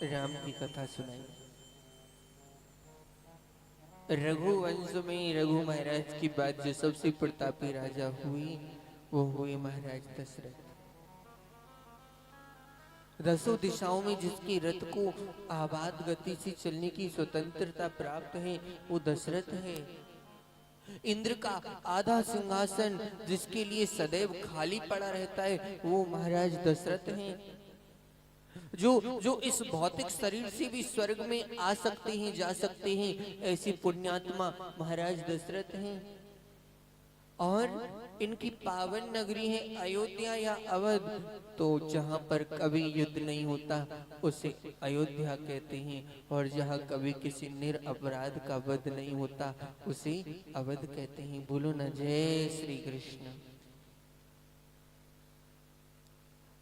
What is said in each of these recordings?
राम की कथा सुनाई। रघुवंश में रघु महाराज की बात जो सबसे प्रतापी राजा हुई वो हुए महाराज दशरथ। दसों दिशाओं में जिसके रथ को आबाद गति से चलने की स्वतंत्रता प्राप्त है वो दशरथ है। इंद्र का आधा सिंहासन जिसके लिए सदैव खाली पड़ा रहता है वो महाराज दशरथ हैं। जो जो इस भौतिक शरीर से भी स्वर्ग में आ सकते हैं, जा सकते हैं, ऐसी पुण्यात्मा महाराज दशरथ हैं। और इनकी पावन नगरी है अयोध्या या अवध। तो जहां पर कभी युद्ध नहीं होता उसे अयोध्या कहते हैं, और जहां कभी किसी निरपराध का वध नहीं होता उसे अवध कहते हैं। बोलो ना जय श्री कृष्ण।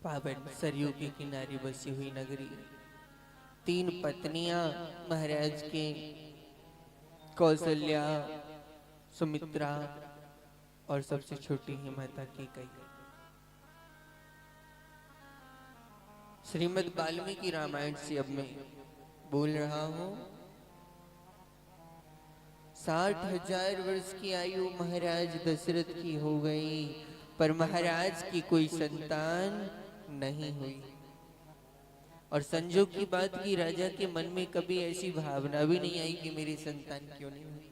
पावन सरयू के किनारे बसी हुई नगरी। 3 पत्नियां महाराज के, कौशल्या, सुमित्रा और सबसे छोटी है माता कैकेयी। श्रीमद् वाल्मीकि रामायण से अब मैं बोल रहा हूं। 60,000 वर्ष की आयु महाराज दशरथ की हो गई, पर महाराज की कोई संतान नहीं हुई। और संजोग की बात की राजा के मन में कभी ऐसी भावना भी नहीं आई कि मेरी संतान क्यों नहीं हुई।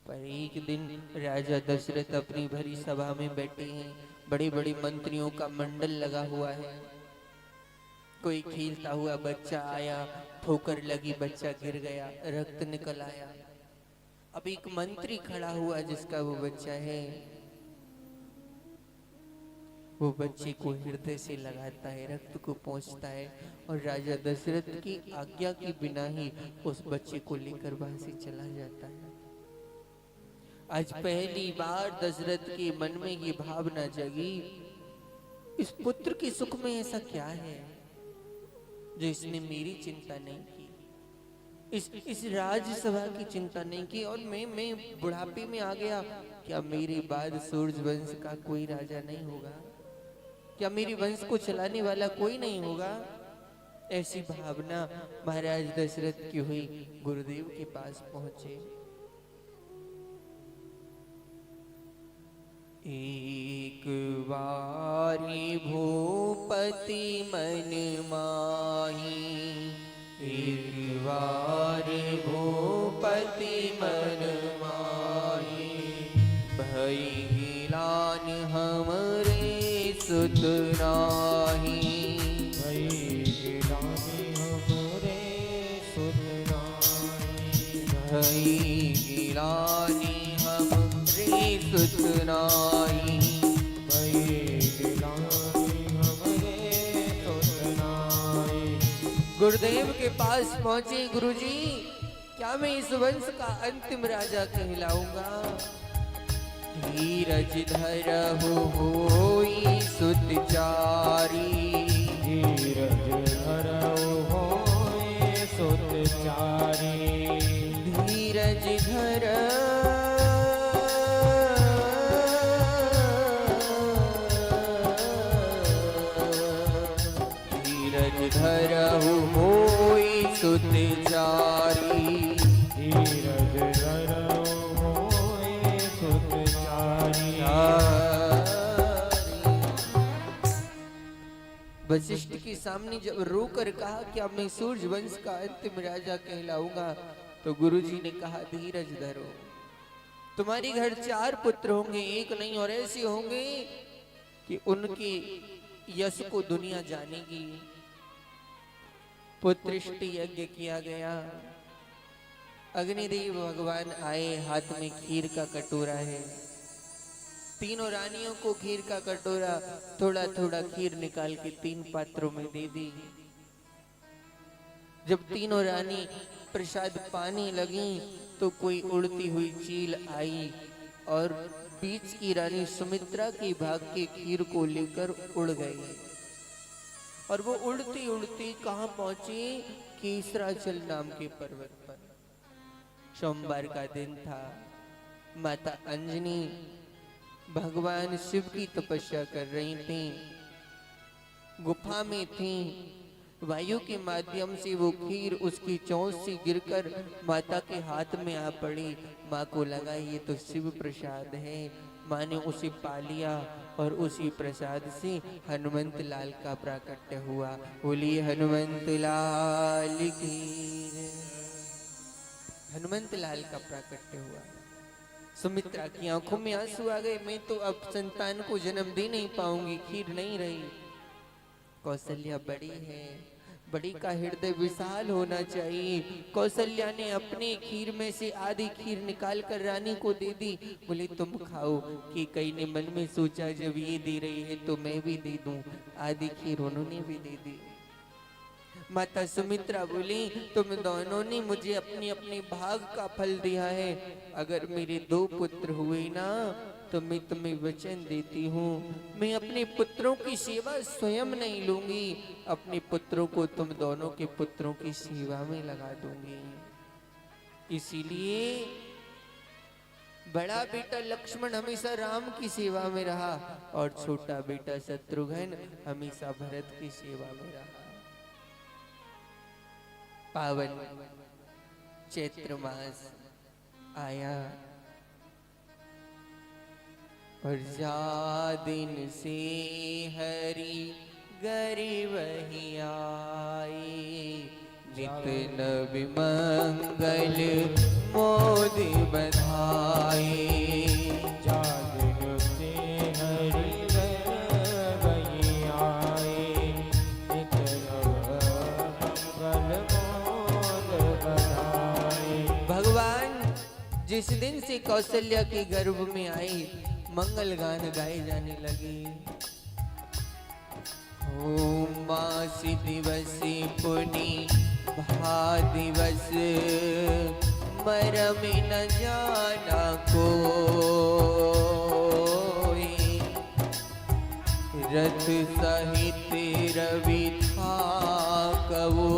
पर एक दिन राजा दशरथ अपनी भरी सभा में बैठे हैं। बड़े बड़े मंत्रियों का मंडल लगा हुआ है। कोई खेलता हुआ बच्चा आया, ठोकर लगी, बच्चा गिर गया, रक्त निकल आया। अब एक मंत्री खड़ा हुआ जिसका वो बच्चा है, वो बच्चे को हृदय से लगाता है, रक्त को पोंछता है, और राजा दशरथ की आज्ञा के बिना ही उस बच्चे को लेकर वहां से चला जाता है। आज पहली बार दशरथ के मन में ये भावना जगी, इस पुत्र के सुख में ऐसा क्या है जो इसने मेरी चिंता नहीं की, इस राज्यसभा की चिंता नहीं की, और मैं बुढ़ापे में आ गया। क्या मेरे बाद सूर्य वंश का कोई राजा नहीं होगा? क्या मेरे वंश को चलाने वाला कोई नहीं होगा? ऐसी भावना महाराज दशरथ की हुई। गुरुदेव के पास पहुंचे। एक बारी भूपति मन माही, एक बारी भूपति मन माही, भई गिलान हमरे सुत नाही, भई गिलानि हमरे सुत नाही, भई गिलानि हमरे सुत नाही, भई गिलानि हमरे सुत नाही। गुरुदेव के पास पहुंचे। गुरुजी, क्या मैं इस वंश का अंतिम राजा कहलाऊंगा? धीरज धरहु होई सुतचारी, धीरज धरहु होय सुतचारी, धीरज धर धीरज धरहु होई सुतचारी, धीरज धरहु होय सुतचारी। वशिष्ठ के सामने जब रोकर कहा कि अब मैं सूर्य वंश का अंतिम राजा कहलाऊंगा, तो गुरुजी ने कहा धीरज धरो। तुम्हारे घर 4 पुत्र होंगे, एक नहीं, और ऐसे होंगे कि उनके यश को दुनिया जानेगी। पुत्रष्टि यज्ञ किया गया। अग्निदेव भगवान आए, हाथ में खीर का कटोरा है। तीनों रानियों को खीर का कटोरा थोड़ा थोड़ा खीर निकाल के 3 पात्रों में दे दी। जब तीनों रानी प्रसाद पाने लगी तो कोई उड़ती हुई चील आई और बीच की रानी सुमित्रा के भाग के खीर को लेकर उड़ गई। और वो उड़ती उड़ती कहाँ पहुंची? केसराचल नाम के पर्वत पर। सोमवार का दिन था। माता अंजनी भगवान शिव की तपस्या कर रही थी, गुफा में थी। वायु के माध्यम से वो खीर उसकी चोंच से गिरकर माता के हाथ में आ पड़ी। माँ को लगा ये तो शिव प्रसाद है। माँ ने उसे पा लिया और उसी प्रसाद से हनुमंत लाल का प्राकट्य हुआ। बोलिए हनुमंत लाल की। हनुमंत लाल का प्राकट्य हुआ। सुमित्रा की आंखों में आंसू आ गए। मैं तो अब संतान को जन्म दे नहीं पाऊंगी, खीर नहीं रही। कौशल्या बड़ी है, बड़ी का हृदय विशाल होना चाहिए। कौशल्या ने अपने खीर में से आधी खीर निकाल कर रानी को दे दी। बोले तुम खाओ। कि कई ने मन में सोचा जब ये दे रही है तो मैं भी दे दूं। आधी खीर उन्होंने भी दे दी। माता सुमित्रा बोली तुम दोनों ने मुझे अपने अपने भाग का फल दिया है। अगर मेरे 2 पुत्र हुए ना तो मैं तुम्हें वचन देती हूँ, मैं अपने पुत्रों की सेवा स्वयं नहीं लूंगी, अपने पुत्रों को तुम दोनों के पुत्रों की सेवा में लगा दूंगी। इसीलिए बड़ा बेटा लक्ष्मण हमेशा राम की सेवा में रहा और छोटा बेटा शत्रुघ्न हमेशा भरत की सेवा में रहा। पावन चैत्र मास आया और जा दिन से हरि गरीब ही आए। नित नवि मंगल मोदि बधाई। जा दिन से हरि गरीब ही आए। नित नव मंगल मोद बधाई। भगवान जिस दिन से कौशल्या के गर्भ में आई मंगल गान गाए जाने लगे। ओम मासी दिवस पुनि भा दिवस मरम न जाना कोई। रथ सहित रवि था कवो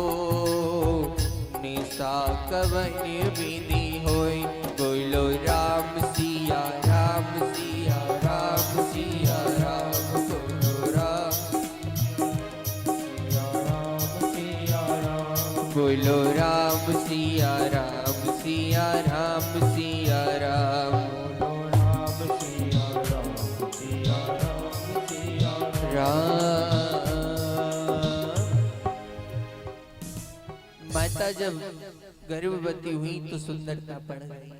निशा कवन विधि होय। बोलो राम सिया राम सिया राम सिया राम। बोलो राम सिया राम बोलो राम सिया राम सिया राम सिया राम। बोलो राम सिया राम सिया राम सिया राम। माता जब गर्भवती हुई तो सुंदरता बढ़ गई।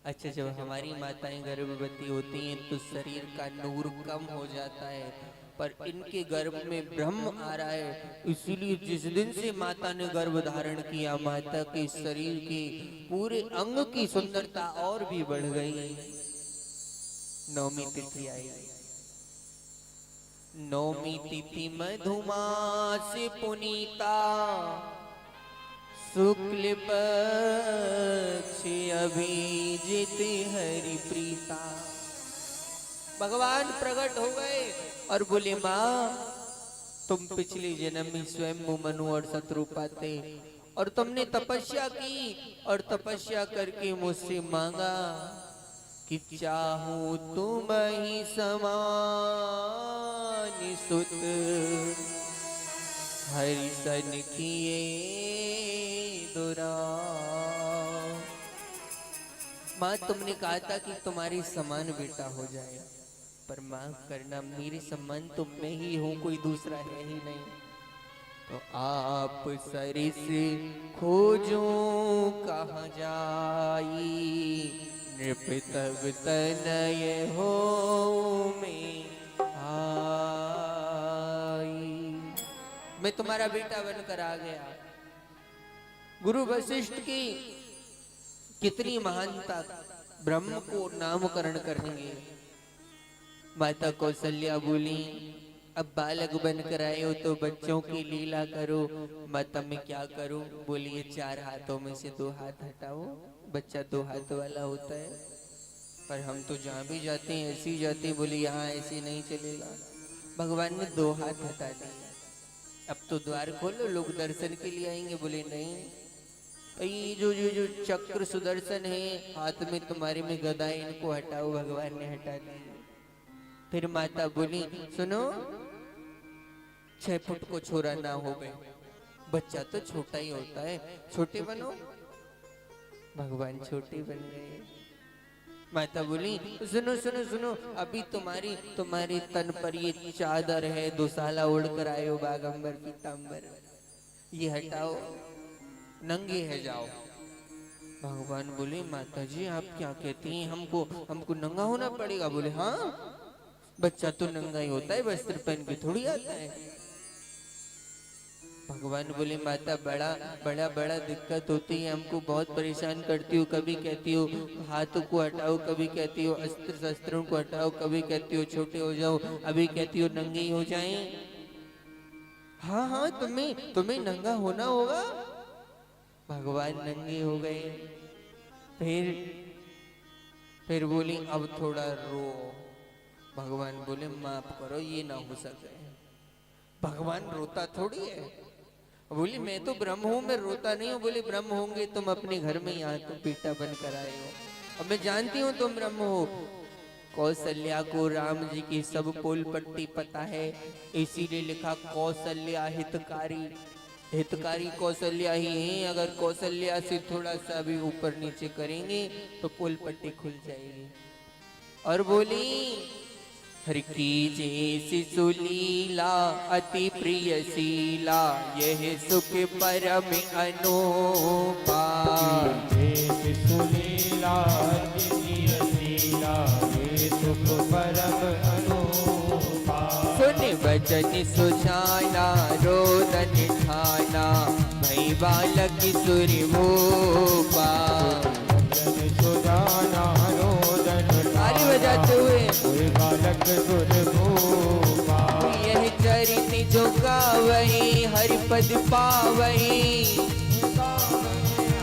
अच्छा, जब हमारी माताएं गर्भवती होती हैं तो शरीर का नूर कम हो जाता है, पर इनके गर्भ में ब्रह्म आ रहा है। इसीलिए जिस दिन से माता ने गर्भ धारण किया माता के शरीर के पूरे अंग की सुंदरता और भी बढ़ गई। नवमी तिथि आई। नवमी तिथि मधुमास पुनीता शुक्ल पक्ष अभिजित हरि प्रीता। भगवान प्रकट हो गए और बोले माँ तुम पिछले जन्म में स्वयं मनु और शत्रुपा थे और तुमने तपस्या की और तपस्या करके मुझसे मांगा कि चाहूं तुम ही समान सुत हरि सन किए दुरा। माँ तुमने कहा था कि तुम्हारी समान बेटा हो जाए, पर माफ करना मेरे समान तुम में ही हूँ, कोई दूसरा है ही नहीं। तो आप सरिस खोजो कहाँ जाई नृप तब तनय हो में आई। मैं तुम्हारा बेटा बनकर आ गया। गुरु वशिष्ठ की कितनी महानता, ब्रह्म को नामकरण करेंगे। माता कौशल्या बोली अब बालक बनकर आए हो तो बच्चों की लीला करो। माता मैं क्या करूं? बोलिए 4 हाथों में से 2 हाथ हटाओ। बच्चा 2 हाथ वाला होता है, पर हम तो जहाँ भी जाते हैं ऐसे ही जाते हैं। बोले यहाँ ऐसे नहीं चलेगा। भगवान ने 2 हाथ हटा दिए। अब तो द्वार खोलो, लोग दर्शन के लिए आएंगे। बोले नहीं, ये जो चक्र सुदर्शन है हाथ में तुम्हारे में गदा है, इनको हटाओ। भगवान ने हटा दिया। फिर माता बोली सुनो 6 फुट को छोरा ना हो गए बच्चा तो छोटा ही होता है, छोटे बनो। भगवान छोटे बन गए। माता बोली सुनो सुनो सुनो, अभी तुम्हारे तन पर ये चादर है, दुशाला ओढ़ कर आए हो, बागंबर पीतांबर, ये हटाओ, नंगे है जाओ। भगवान बोले माता जी आप क्या कहती हैं, हमको नंगा होना पड़ेगा? बोले हाँ, बच्चा तो नंगा ही होता है, वस्त्र पहन के थोड़ी आता है। भगवान बोले माता बड़ा दिक्कत होती है, हमको बहुत परेशान करती हो। कभी कहती हो हाथों को हटाओ, कभी कहती हो अस्त्र शस्त्रों को हटाओ, कभी कहती हो छोटे हो जाओ, अभी कहती हो नंगे ही हो जाएं। हाँ हाँ, तुम्हें नंगा होना होगा। भगवान नंगे हो गए। फिर बोली अब थोड़ा रो। भगवान बोले माफ करो, ये ना हो सके। भगवान रोता थोड़ी है। बोली मैं तो ब्रह्म हूँ, मैं रोता नहीं हूँ। बोले ब्रह्म होंगे तुम अपने घर में यहाँ तो पीटा बन कर आए हो, अब मैं जानती हूँ तुम ब्रह्म हो। कौशल्या को राम जी की सब पोल पट्टी पता है, इसीलिए लिखा कौशल्या हितकारी। हितकारी कौशल्या ही है, अगर कौशल्या से थोड़ा सा भी ऊपर नीचे करेंगे तो पोल पट्टी खुल जाएगी। और बोली हर की जैसी सुलीला अति प्रिय शीला, यह सुख परम अनूपा। जैसी सुलीला अति प्रिय शीला, ये सुख परम अनूपा। सुन वचन सुझाना रोदन ठाना, भई बालक सुर भूपा। वचन सुझाना रोदन ताली बजाते हुए बालक सुर भूपा। यह चरित जो गावई हरिपद पावई,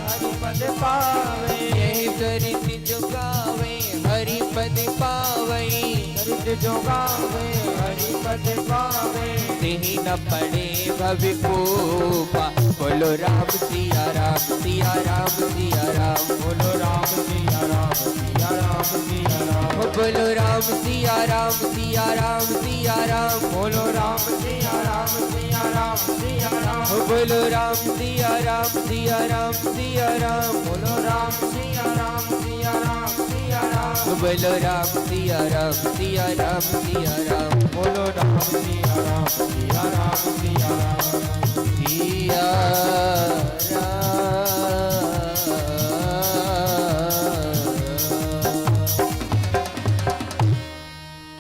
हरिपद पावे। यह चरित जो गावे हरिपद पावई, चरित जो गावे हरिपद पावे। तेहि न पड़े भविकोपा। बोलो राम सिया राम सिया राम सिया राम, बोलो राम सिया राम सिया राम सिया राम। बोलो राम सिया राम सिया राम सिया राम, बोलो राम सिया राम सिया राम सिया राम। बोलो राम सिया राम सिया राम सिया राम, बोलो राम सिया राम सिया राम सिया राम। बोलो राम सिया राम सिया राम सिया राम, बोलो राम सिया राम सिया राम सिया राम सिया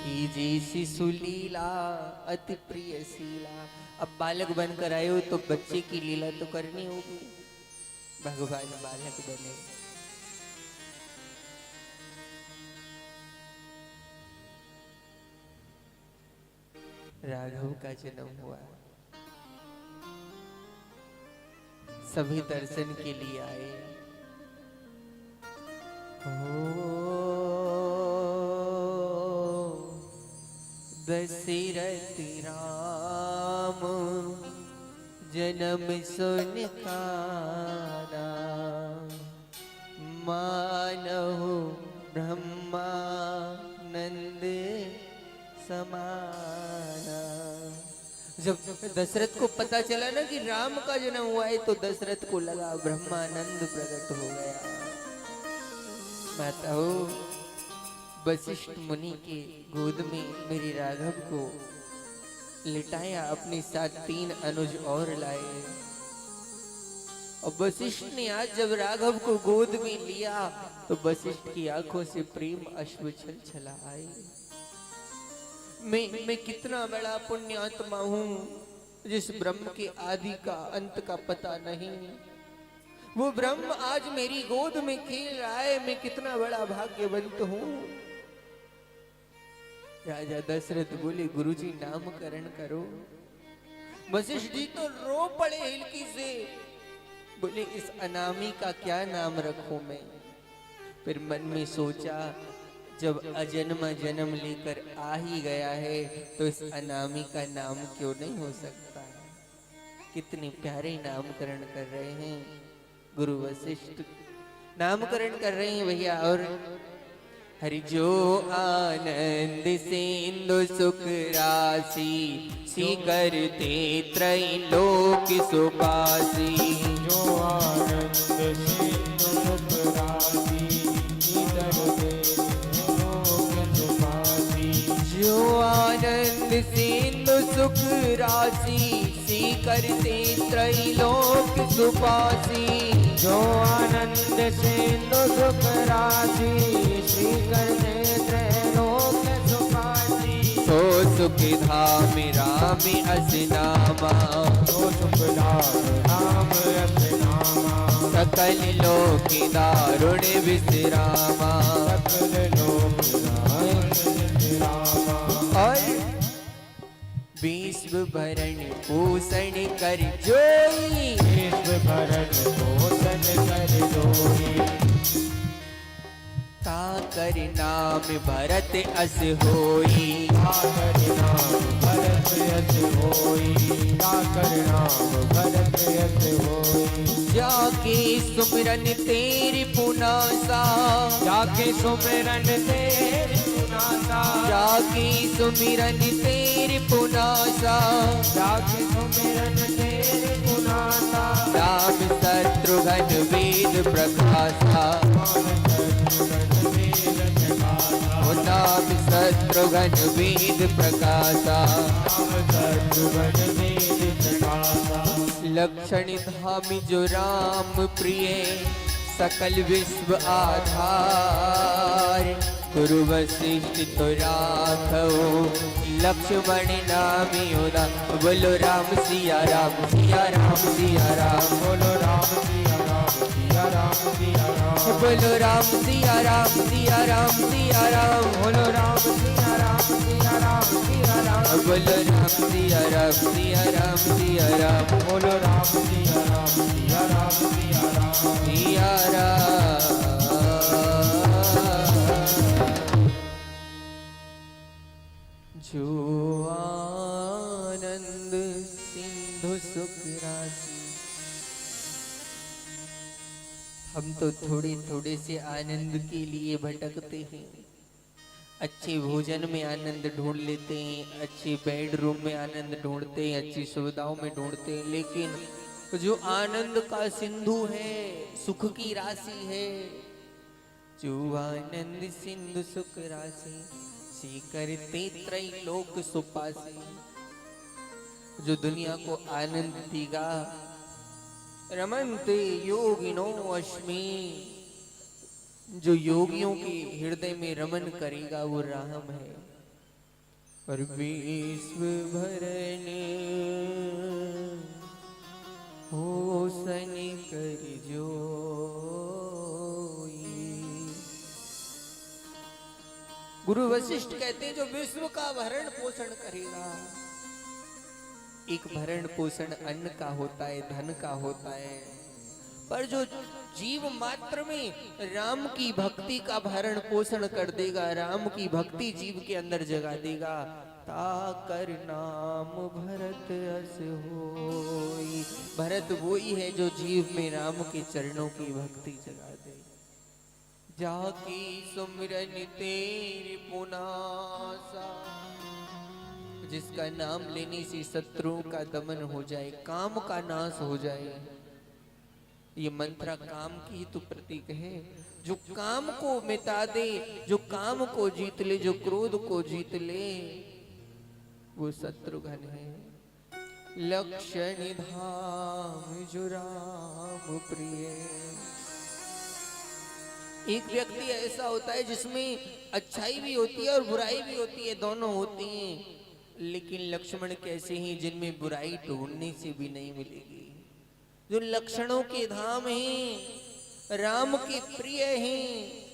की जैसी सुलीला अति प्रिय शीला। अब बालक बनकर आए हो तो बच्चे की लीला तो करनी होगी। भगवान बालक बने। राघव का जन्म हुआ, सभी दर्शन के लिए आए। दशरथ राम जन्म सुन काना, मानहु ब्रह्मानंद समाना। जब दशरथ को पता चला ना कि राम का जन्म हुआ है तो दशरथ को लगा ब्रह्मानंद प्रकट हो गया। माता हो वशिष्ठ मुनि के गोद में मेरे राघव को लिटाया, अपने साथ 3 अनुज और लाए। और वशिष्ठ ने आज जब राघव को गोद में लिया तो वशिष्ठ की आंखों से प्रेम अश्रु छलछला आए। मैं कितना बड़ा पुण्यात्मा हूँ जिस ब्रह्म के आदि का अंत का पता नहीं, वो ब्रह्म आज मेरी गोद में खेल रहा है, मैं कितना बड़ा भाग्यवंत हूँ। राजा दशरथ बोले गुरुजी नामकरण करो। वशिष्ठ जी तो रो पड़े हिलकी से, बोले इस अनामी का क्या नाम रखूं मैं। फिर मन में सोचा जब अजन्मा जन्म लेकर आ ही गया है तो इस अनामी का नाम क्यों नहीं हो सकता। कितने प्यारे नामकरण कर रहे हैं गुरु वशिष्ठ, नामकरण कर रहे हैं भैया। और हरि जो आनंद सिंधु सुख राशि करते त्रैलोक सुपासी। जो आनंद सिंधु सुख राशि करते लोक सुपासी। जो आनंद सिंधु सुख राशि करते त्रैलोक सुपासी। जो आनंद सिंधु सुख राशि श्री करते त्रैलोक सुपासी। तो सुख धाम राम अस नामा। तो सुख धाम राम अस नामा। सकल लोक दारुण विश्रामा। सकल लोक दारुण विश्रामा। और विश्व भरण पोषण कर जोई। विश्व भरण पोषण कर जोई। ताकर नाम भरत अस होई। ताकर नाम भरत अस होई। ताकर नाम भरत अस होई। जाके सुमिरन तेरी पुनासा। जाके सुमिरन तेरी पुनासा। जाके सुमिरन तेरी पुनासा। जाके सुमिरन तेरी पुनासा। राम शत्रुघ्न वेद प्रकाशा। ओ नाम शत्रुघ्न वेद प्रकाशा। लक्षण धाम जो राम प्रिय सकल विश्व आधार। गुरु वशिष्ठ तो राखो लक्ष्मण नामी उदा। बोलो राम सिया राम सिया राम सिया राम। बोलो राम सिया राम सिया राम सिया राम। बोलो राम सिया राम सिया राम सिया राम। बोलो राम सिया राम सिया राम सिया राम। बोलो राम सिया राम सिया राम सिया राम। बोलो राम सिया राम सिया राम सिया राम सिया राम। जो आनंद सिंधु सुख राशि। हम तो थोड़े थोड़े से आनंद के लिए भटकते हैं। अच्छे भोजन में आनंद ढूंढ लेते हैं, अच्छे बेडरूम में आनंद ढूंढते हैं, अच्छी सुविधाओं में ढूंढते हैं, लेकिन जो आनंद का सिंधु है, सुख की राशि है, जो आनंद सिंधु सुख राशि करते त्रैलोक सुपासी। जो दुनिया को आनंद देगा। रमन्ते योगिनो अस्मि। जो योगियों के हृदय में रमन करेगा वो राम है। और विश्व भरण पोषण कर जोई। गुरु वशिष्ठ कहते हैं जो विश्व का भरण पोषण करेगा। एक भरण पोषण अन्न का होता है, धन का होता है, पर जो जीव मात्र में राम की भक्ति का भरण पोषण कर देगा, राम की भक्ति जीव के अंदर जगा देगा, ताकर नाम भरत अस होई। भरत वही है जो जीव में राम के चरणों की भक्ति जगा दे। जाकी सुमिरन तेरी पुनासा। जिसका नाम लेने से शत्रुओं का दमन हो जाए, काम का नाश हो जाए। ये मंत्र काम की तो प्रतीक है। जो काम को मिटा दे, जो काम को जीत ले, जो क्रोध को जीत ले, वो शत्रुघ्न है। लक्षण धाम जो राम प्रिय। एक व्यक्ति ऐसा होता है जिसमें अच्छाई भी होती है और बुराई भी होती है, दोनों होती हैं, लेकिन लक्ष्मण कैसे हैं जिनमें बुराई ढूंढने से भी नहीं मिलेगी। जो लक्षणों के धाम हैं, राम के प्रिय हैं।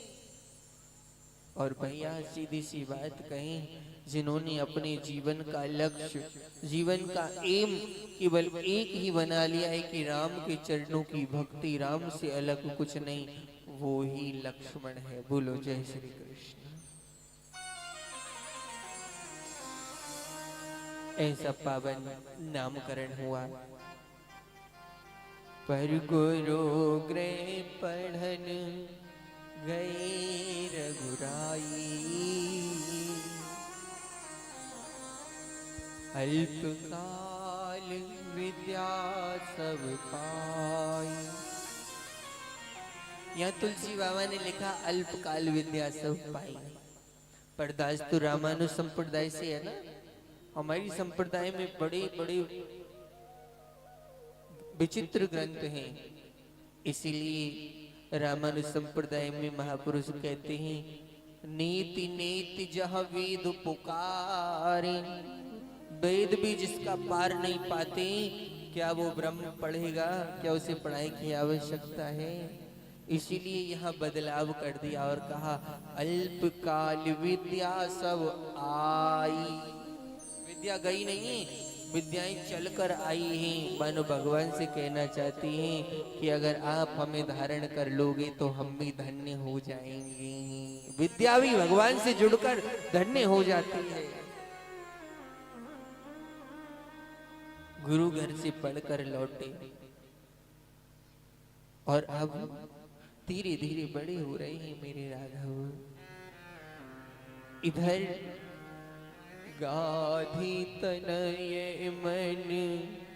और भैया सीधी सी बात कहें, जिन्होंने अपने जीवन का लक्ष्य, जीवन का एम केवल एक ही बना लिया है कि राम के चरणों की भक्ति, राम से अलग कुछ नहीं, वो ही लक्ष्मण है। बोलो जय श्री कृष्ण। ऐसा पावन नामकरण हुआ। पर गुरु गृह पढ़न गए रघुराई, अल्पकाल विद्या सब पाई। यहाँ तुलसी बाबा ने लिखा अल्पकाल विद्या सब पाई। पर दास तो रामानुज संप्रदाय से है ना। हमारी संप्रदाय में बड़े बड़े विचित्र ग्रंथ हैं, इसीलिए रामानुज संप्रदाय में महापुरुष कहते हैं, नीति नीति जह वेद पुकारे। वेद भी जिसका पार नहीं पाते, क्या वो ब्रह्म पढ़ेगा? क्या उसे पढ़ाई की आवश्यकता है? इसीलिए यहाँ बदलाव कर दिया और कहा अल्पकाल विद्या सब आई। विद्या गई नहीं, विद्याएं चलकर आई हैं। मानो भगवान से कहना चाहती हैं कि अगर आप हमें धारण कर लोगे तो हम भी धन्य हो जाएंगे। विद्या भी भगवान से जुड़कर धन्य हो जाती है। गुरु घर से पढ़कर लौटे और अब धीरे धीरे बड़े हो रहे हैं मेरे राघव। इधर गाधी तनय मन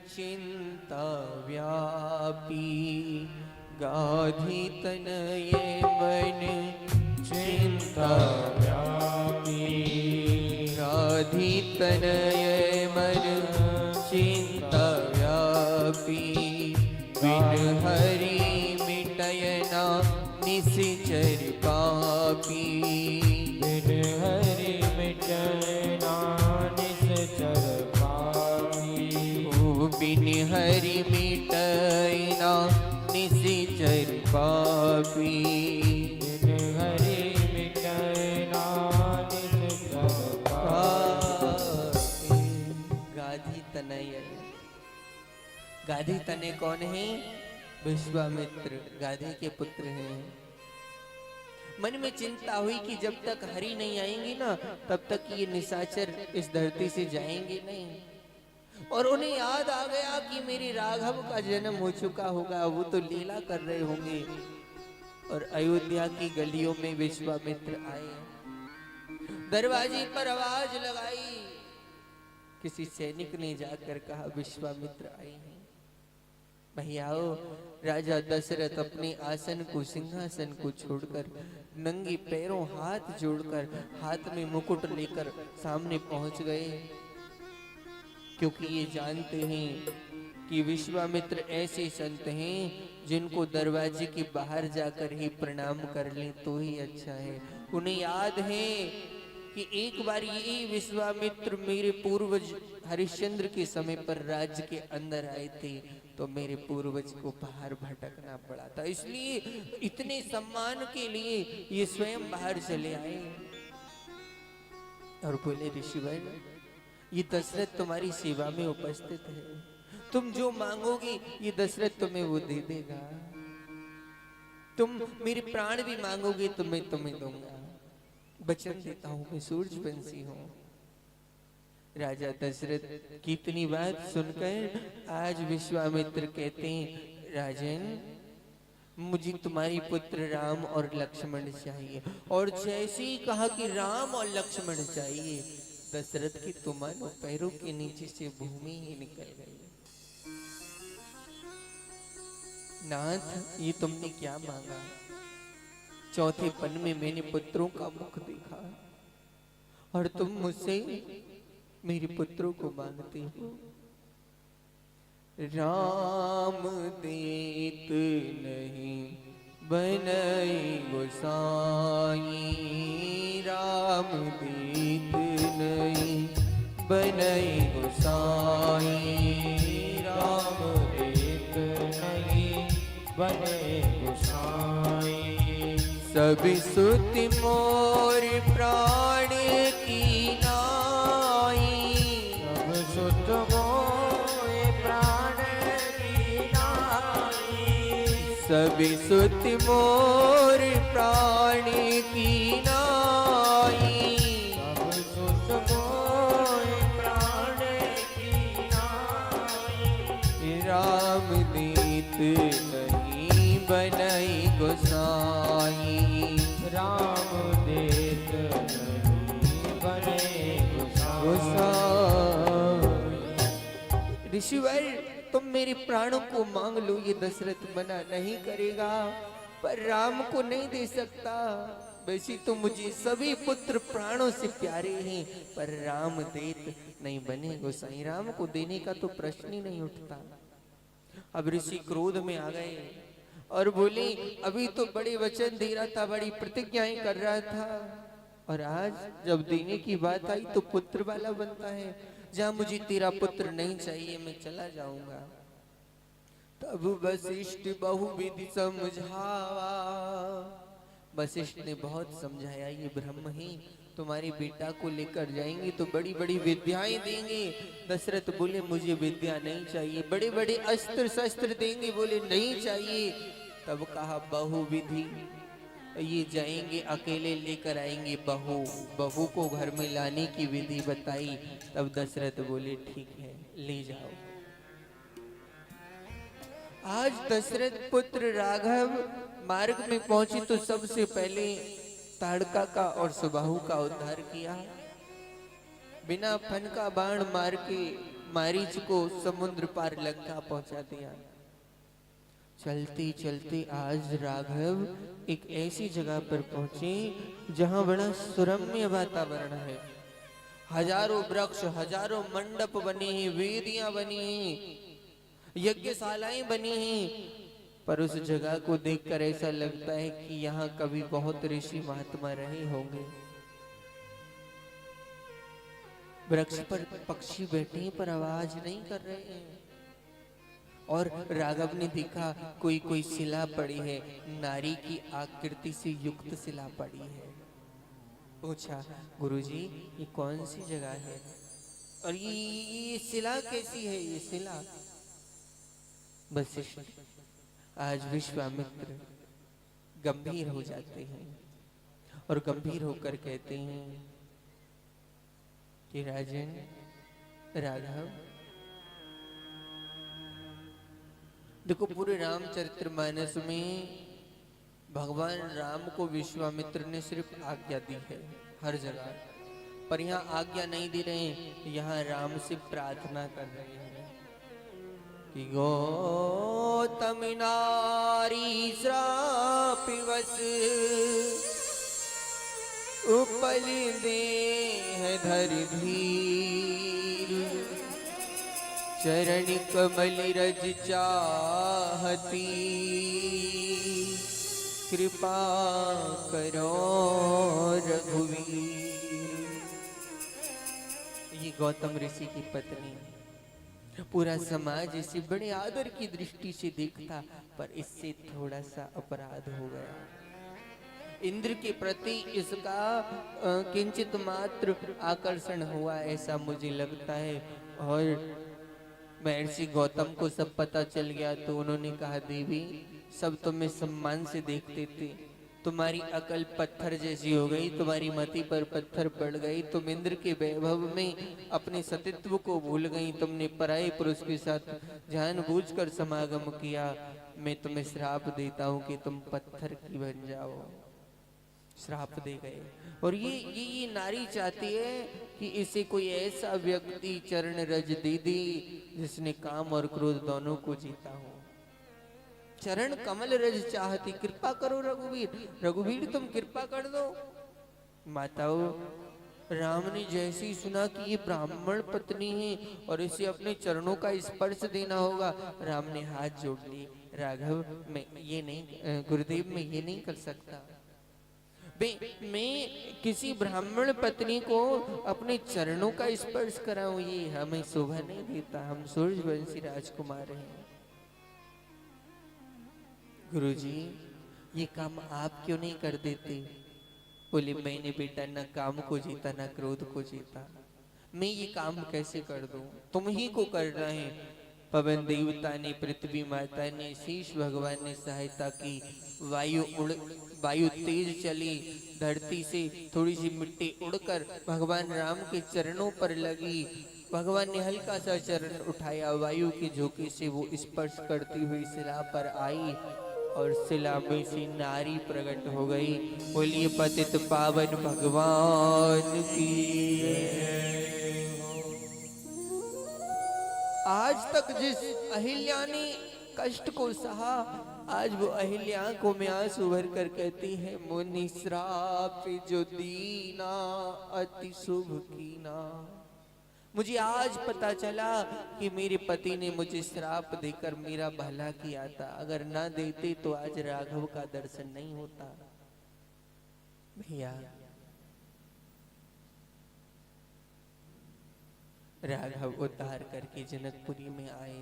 चिंता व्यापी, गाधी तनय मन चिंता व्यापी, गाधी तनय मन चिंता व्यापी। बिन हरि मिटयना निश्चर पापी, बिन हरि मिटयना निश्चर पापी। ओ बिन हरि मिटयना निश्चर पापी, बिन हरि मिटयना निश्चर पापी। गाधी तनय, गाधी तनय कौन है? विश्वामित्र गाधी के पुत्र हैं। मन में चिंता हुई कि जब तक हरि नहीं आएंगे ना, तब तक ये निशाचर इस धरती से जाएंगे नहीं। और उन्हें याद आ गया कि मेरे राघव का जन्म हो चुका होगा, वो तो लीला कर रहे होंगे। और अयोध्या की गलियों में विश्वामित्र आए, दरवाजे पर आवाज लगाई। किसी सैनिक ने जाकर कहा विश्वामित्र आए हैं। भैयाओ, राजा दशरथ अपने आसन को, सिंहासन को छोड़कर नंगे पैरों हाथ जोड़कर, हाथ में मुकुट लेकर सामने पहुंच गए, क्योंकि ये जानते हैं कि विश्वामित्र ऐसे संत हैं जिनको दरवाजे के बाहर जाकर ही प्रणाम कर लें तो ही अच्छा है। उन्हें याद है कि एक बार ये विश्वामित्र मेरे पूर्वज हरिश्चंद्र के समय पर राज्य के अंदर आए थे, तो मेरे पूर्वज को बाहर भटकना पड़ा था, इसलिए इतने सम्मान के लिए ये स्वयं बाहर चले आए। और बोले ऋषिवर, ये दशरथ तुम्हारी सेवा में उपस्थित है, तुम जो मांगोगे ये दशरथ तुम्हें वो दे देगा। तुम मेरे प्राण भी मांगोगे तो मैं तुम्हें दूंगा, वचन देता हूं, मैं सूर्यवंशी हूं। राजा दशरथ की इतनी बात सुनकर आज विश्वामित्र कहते हैं, राजन मुझे तुम्हारी पुत्र राम और लक्ष्मण चाहिए। और जैसे ही कहा कि राम और लक्ष्मण चाहिए, दशरथ की तुम्हारे पैरों के नीचे से भूमि ही निकल गई। नाथ, ये तुमने क्या मांगा? चौथे पन में मैंने पुत्रों का मुख देखा और तुम मुझसे मेरे पुत्रों को मांगते हो। राम देत नहीं बनई गोसाई, राम देत नहीं बनई गोसाई, राम देत नहीं बनई गोसाई। सब सुत मोर प्राण की नाई, सब सुत मोर प्राण की नाई, सब सुत मोर प्राण की नाई, सब सुत मोर प्राण की नाई। राम देत नहीं बनई गोसाई, राम देत नहीं बने गोसाई। ऋषिवर तुम मेरे प्राणों को मांग लो, ये दशरथ मना नहीं करेगा, पर राम को नहीं दे सकता। वैसे तो मुझे सभी पुत्र प्राणों से प्यारे हैं, पर राम देत नहीं बने गोसाई। राम को देने का तो प्रश्न ही नहीं उठता। अब ऋषि क्रोध में आ गए और बोले, अभी तो बड़े वचन दे रहा था, बड़ी प्रतिज्ञाएं कर रहा था, और आज जब देने की बात आई तो पुत्र वाला बनता है। जहां मुझे तेरा पुत्र नहीं चाहिए, मैं चला जाऊंगा। तब वशिष्ठ बहुविधि समझावा। वशिष्ठ ने बहुत समझाया, ये ब्रह्म ही तुम्हारे बेटा को लेकर जाएंगे तो बड़ी बड़ी विद्याएं देंगे। दशरथ बोले, मुझे विद्या नहीं चाहिए। बड़े बड़े अस्त्र शस्त्र देंगे, बोले नहीं चाहिए। तब कहा, बहुविधि, ये जाएंगे अकेले लेकर आएंगे बहू। बहू को घर में लाने की विधि बताई। तब दशरथ बोले, ठीक है, ले जाओ। आज दशरथ पुत्र राघव मार्ग में पहुंचे तो सबसे पहले ताड़का का और सुबाहु का उद्धार किया। बिना फन का बाण मार के मारीच को समुद्र पार लंका पहुंचा दिया। चलते चलते आज राघव एक ऐसी जगह पर पहुंचे जहां बड़ा सुरम्य वातावरण है। हजारों वृक्ष, हजारों मंडप बने हैं, वेदियां बनी हैं, यज्ञशालाएं बनी हैं, पर उस जगह को देखकर ऐसा लगता है कि यहाँ कभी बहुत ऋषि महात्मा रहे होंगे। वृक्ष पर पक्षी बैठे हैं पर आवाज नहीं कर रहे हैं। और राघव ने देखा कोई कोई शिला पड़ी है, नारी की आकृति से युक्त शिला पड़ी है। पूछा, गुरुजी ये कौन सी जगह है, और ये शिला कैसी है? ये शिला वशिष्ठ आज विश्वामित्र गंभीर हो जाते हैं और गंभीर होकर कहते हैं कि राजन राघव, देखो पूरे रामचरितमानस में भगवान राम को विश्वामित्र ने सिर्फ आज्ञा दी है हर जगह, पर यहाँ आज्ञा नहीं दे रहे हैं, यहाँ राम से प्रार्थना कर रहे हैं कि गौतम नारी श्रापिवश उपल देह धर धीर, चरण कमल रज चाहती, कृपा करो रघुवीर। ये गौतम ऋषि की पत्नी, पूरा समाज इसे बड़े आदर की दृष्टि से देखता, पर इससे थोड़ा सा अपराध हो गया। इंद्र के प्रति इसका किंचित मात्र आकर्षण हुआ, ऐसा मुझे लगता है। और महर्षि गौतम को सब पता चल गया तो उन्होंने कहा, देवी सब तुम्हें सम्मान से देखते थे, तुम्हारी अकल पत्थर जैसी हो गई, तुम्हारी मति पर पत्थर पड़ गई, तुम इंद्र के वैभव में अपने सतीत्व को भूल गई, तुमने पराये पुरुष के साथ जानबूझकर समागम किया। मैं तुम्हें श्राप देता हूँ कि तुम पत्थर की बन जाओ। श्राप दे गए। और ये नारी चाहती है कि इसे कोई ऐसा व्यक्ति चरण रज दे दे जिसने काम और क्रोध दोनों को जीता हो। चरण कमल रज चाहती, कृपा करो रघुवीर, रघुवीर तुम कृपा कर दो। माताओं, राम ने जैसे ही सुना कि ये ब्राह्मण पत्नी है और इसे अपने चरणों का स्पर्श देना होगा, राम ने हाथ जोड़ लिए। राघव मैं ये नहीं, गुरुदेव मैं ये नहीं कर सकता। मैं किसी ब्राह्मण पत्नी को अपने चरणों का स्पर्श कराऊं, ये हमें शोभा नहीं देता, हम सूर्यवंशी राजकुमार हैं। गुरुजी ये काम आप क्यों नहीं कर देते? बोले, मैंने बेटा न काम को जीता न क्रोध को जीता, मैं ये काम कैसे कर दूं? तुम ही को करना है। पवन देवता ने, पृथ्वी माता ने, शीश भगवान ने सहायता की, वायु तेज चली, धरती से थोड़ी सी मिट्टी उड़कर भगवान राम के चरणों पर लगी। भगवान ने हल्का सा चरण उठाया, वायु के झोंके से वो स्पर्श करती हुई शिला पर आई और शिला में से नारी प्रकट हो गई। बोलिए पतित पावन भगवान की। आज तक जिस अहिल्या ने कष्ट को सहा, आज वो अहिल्या को में आंसू भर कर कहती है, मुनि श्राप जो दीना अति शुभ कीना। मुझे आज पता चला कि मेरे पति ने मुझे श्राप देकर मेरा भला किया था, अगर ना देते तो आज राघव का दर्शन नहीं होता। भैया राघव उद्धार करके जनकपुरी में आए।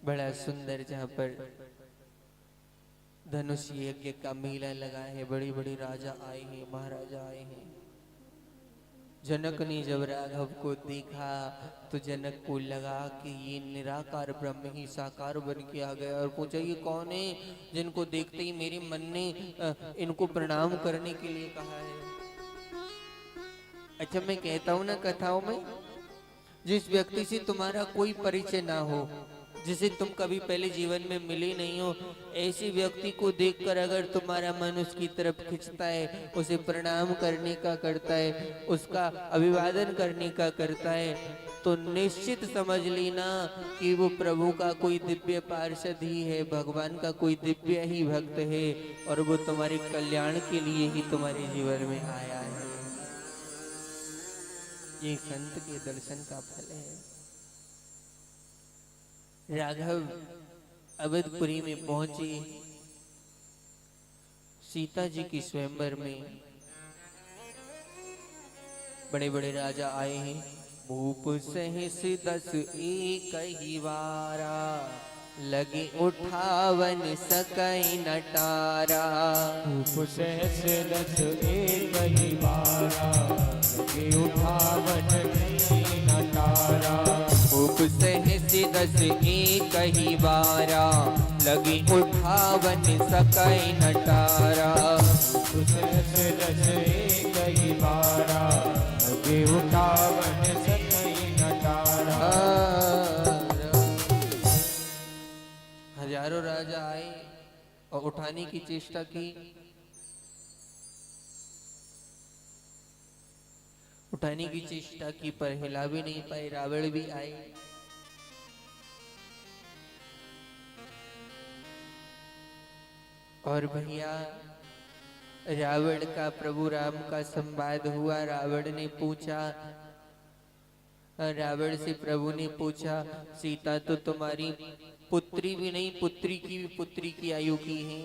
बड़ा सुंदर जहां पर धनुष यज्ञ का मेला लगा है, बड़ी बड़ी राजा आए हैं, महाराजा आए हैं। जनक ने जब राघव को देखा तो जनक को लगा कि ये निराकार ब्रह्म ही साकार बन के आ गया, और पूछा ये कौन है जिनको देखते ही मेरे मन ने इनको प्रणाम करने के लिए कहा है। अच्छा, मैं कहता हूं ना कथाओं में, जिस व्यक्ति से तुम्हारा कोई परिचय ना हो, जिसे तुम कभी पहले जीवन में मिले नहीं हो, ऐसे व्यक्ति को देखकर अगर तुम्हारा मन उसकी तरफ खिंचता है, उसे प्रणाम करने का करता है, उसका अभिवादन करने का करता है, तो निश्चित समझ लेना कि वो प्रभु का कोई दिव्य पार्षद ही है, भगवान का कोई दिव्य ही भक्त है, और वो तुम्हारे कल्याण के लिए ही तुम्हारे जीवन में आया है। ये संत के दर्शन का फल है। राघव अवधपुरी में पहुंचे। सीता जी की स्वयंवर में बड़े बड़े राजा आए हैं। भूप सहस 10 एक ही वारा, लगे उठावन सकई नटारा। भूप सहस 10 एक ही वारा, लगे उठावन सकई नटारा। भूप सहस 10 एक ही वारा, लगे उठावन सकई नटारा। भूप सहस 10 एक ही वारा, लगे उठावन सकई नटारा। हजारों राजा आए और उठाने की चेष्टा की, उठाने की चेष्टा की पर हिला भी नहीं पाए। रावण भी आए, और भैया रावण का प्रभु राम का संवाद हुआ। रावण ने पूछा, रावण से प्रभु ने पूछा, सीता तो तुम्हारी पुत्री भी नहीं, पुत्री की भी पुत्री की आयु की है,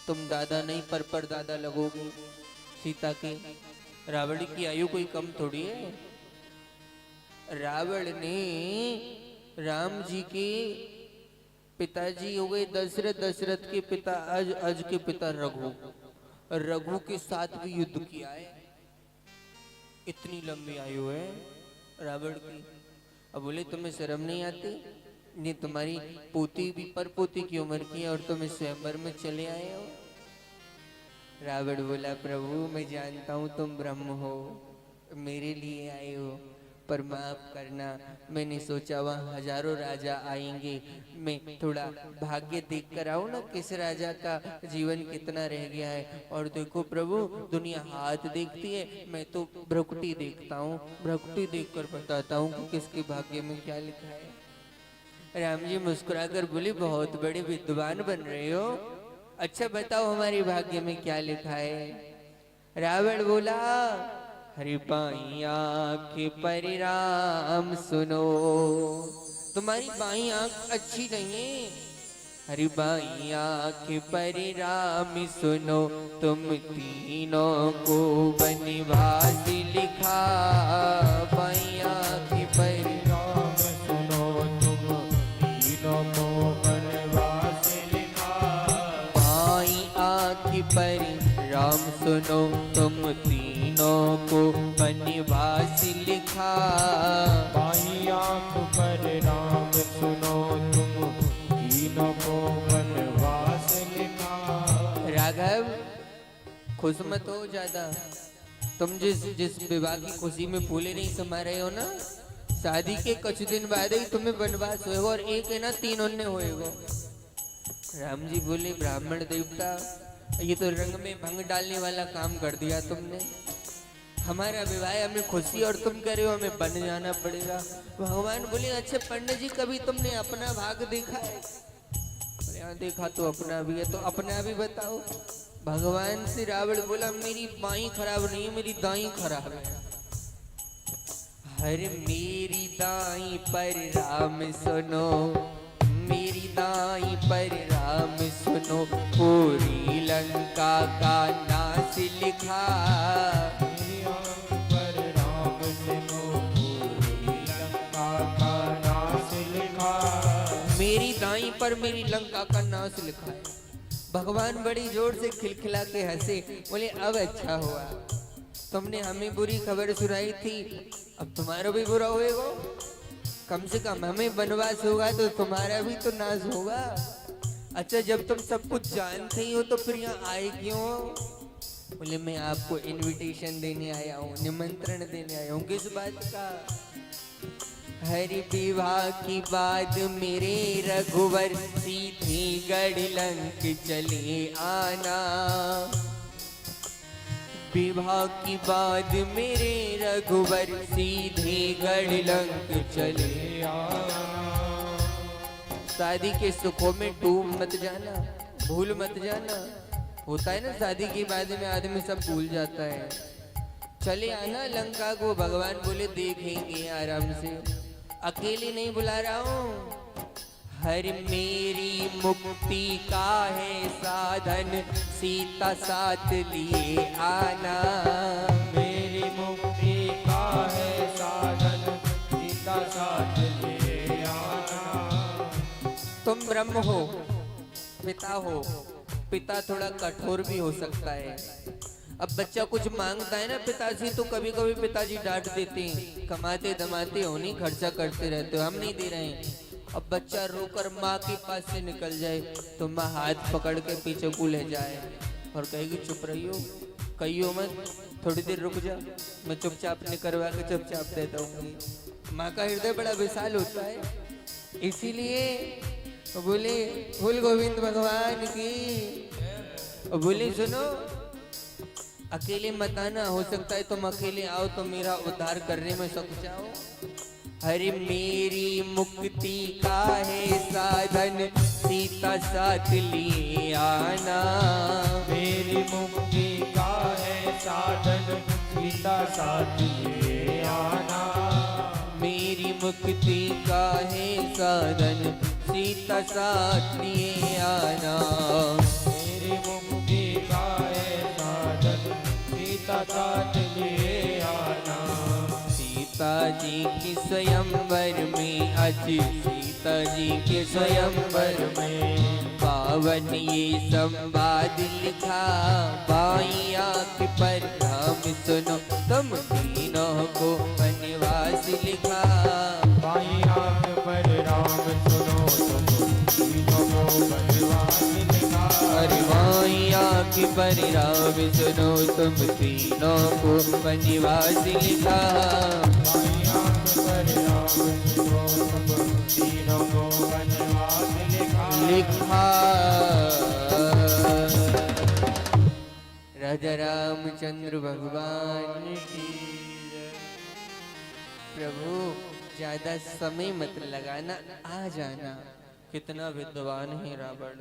तुम दादा नहीं पर परदादा लगोगे सीता के। रावण की आयु कोई कम थोड़ी है। रावण ने राम जी के पिताजी हो गए दशरथ, दशरथ के पिता अज, अज के पिता रघु, रघु के साथ भी युद्ध किया है। इतनी लंबी आयु है रावण की। अब बोले तुम्हें शर्म नहीं आती? नहीं, तुम्हारी पोती भी पर पोती की उम्र की है और तुम स्वयंवर में चले आए हो। रावण बोला, प्रभु मैं जानता हूँ तुम ब्रह्म हो, मेरे लिए आए हो, पर माफ करना, मैंने सोचा वहाँ हजारों राजा आएंगे, मैं थोड़ा भाग्य देख कर आऊँ ना, किस राजा का जीवन कितना रह गया है। और देखो प्रभु, दुनिया हाथ देखती है, मैं तो भ्रुकुटी देखता हूँ, भ्रुकुटी देख कर बताता हूँ कि किसके भाग्य में क्या लिखा है। राम जी मुस्कुराकर बोले, बहुत बड़े विद्वान बन रहे हो, अच्छा बताओ हमारे भाग्य में क्या लिखा है। रावण बोला, हरि बाई आँख परिराम सुनो, तुम्हारी बाई आँख अच्छी नहीं है। हरि बाई आँख परिराम सुनो, तुम तीनों को वनवास लिखा। बाई आँख परिराम सुनो, तुम तीनों को वनवास लिखा। बाई आँख परिराम सुनो, तुम तीनों को वनवास लिखा। बाई आँख पर राम सुनो, तुम तीनों को वनवास लिखा। राघव खुश मत हो ज्यादा, तुम जिस विवाह की खुशी में फूले नहीं समा रहे हो ना, शादी के कुछ दिन बाद ही तुम्हें वनवास होएगा और एक है ना 3 अन्य होएगा। राम जी बोले ब्राह्मण देवता ये तो रंग में भंग डालने वाला काम कर दिया तुमने। हमारा विवाह हमें खुशी और तुम कह रहे हो हमें बन जाना पड़ेगा। भगवान बोले अच्छा पंडित जी कभी तुमने अपना भाग देखा है? बोले हाँ देखा तो अपना भी है, तो अपना भी बताओ। भगवान से रावण बोला मेरी बाई खराब नहीं है मेरी दाई खराब है। हर मेरी दाई पर राम सुनो, मेरी दाई पर राम सुनो, पूरी लंका का नाश लिखा। मेरी आंख पर राम सुनो, पूरी लंका का नाश लिखा। मेरी दाई पर मेरी लंका का नाश लिखा है। भगवान बड़ी जोर से खिलखिला के हंसे, बोले अब अच्छा हुआ तुमने हमें बुरी खबर सुनाई थी, अब तुम्हारा भी बुरा होएगा। कम से कम हमें वनवास होगा तो तुम्हारा भी तो नाश होगा। अच्छा जब तुम सब कुछ जानते ही हो तो फिर यहाँ आए क्यों हो? बोले मैं आपको इनविटेशन देने आया हूँ, निमंत्रण देने आया हूँ। किस बात का? हरि विवाह की बात मेरे रघुवर, सीधे गढ़ लंक चले आना। विवाह की बात मेरे रघुवर, सीधे गढ़ लंक चले आना। शादी के सुखों में डूब मत जाना, भूल मत जाना। होता है ना शादी के बाद में आदमी सब भूल जाता है। चले आना लंका को। भगवान बोले देखेंगे आराम से, अकेले नहीं बुला रहा हूँ। हर मेरी मुक्ति का है साधन, सीता साथ लिए आना। मेरी मुक्ति का है साधन, सीता साथ ले आना। तुम ब्रह्म हो, पिता हो। पिता थोड़ा कठोर भी हो सकता है। अब बच्चा कुछ मांगता है ना पिताजी, तो कभी कभी पिताजी डांट देते हैं, कमाते दमाते हो नहीं, खर्चा करते रहते हो, हम नहीं दे रहे हैं। अब बच्चा रोकर माँ के पास से निकल जाए तो माँ हाथ पकड़ के पीछे को ले जाए और कहेगी चुप रहियो, कहियो मत, थोड़ी देर रुक जा, मैं चुपचाप निकलवा के चुपचाप दे दूंगी। माँ का हृदय बड़ा विशाल होता है। इसीलिए बोले फूल गोविंद भगवान की। बोले सुनो अकेले मत आना, हो सकता है तुम अकेले आओ तो मेरा उद्धार करने में सक जाओ। हरि मेरी मुक्ति का है साधन, सीता साथ लिए आना। मेरी मुक्ति का है साधन, सीता साथ ले आना। मेरी मुक्ति का है साधन, सीता साथ लिए आना। मेरी मुक्ति का है साधन, सीता साथ ले आना। सीता जी की स्वयंवर में, आज सीता जी के स्वयंवर में पावन ये संवाद लिखा। बाई आंख पर राम सुनो, तुम तीनों को वनवास लिखा। बाई आंख पर राम सुनो, तुम तीनों को वनवास लिखा। अरे बाई आंख पर राम सुनो, तुम तीनों को वनवास लिखा। बाई आंख पर राम सुनो, तुम तीनों को वनवास लिखा। राजा रामचंद्र भगवान की। प्रभु ज्यादा समय मत लगाना, आ जाना। कितना विद्वान है रावण।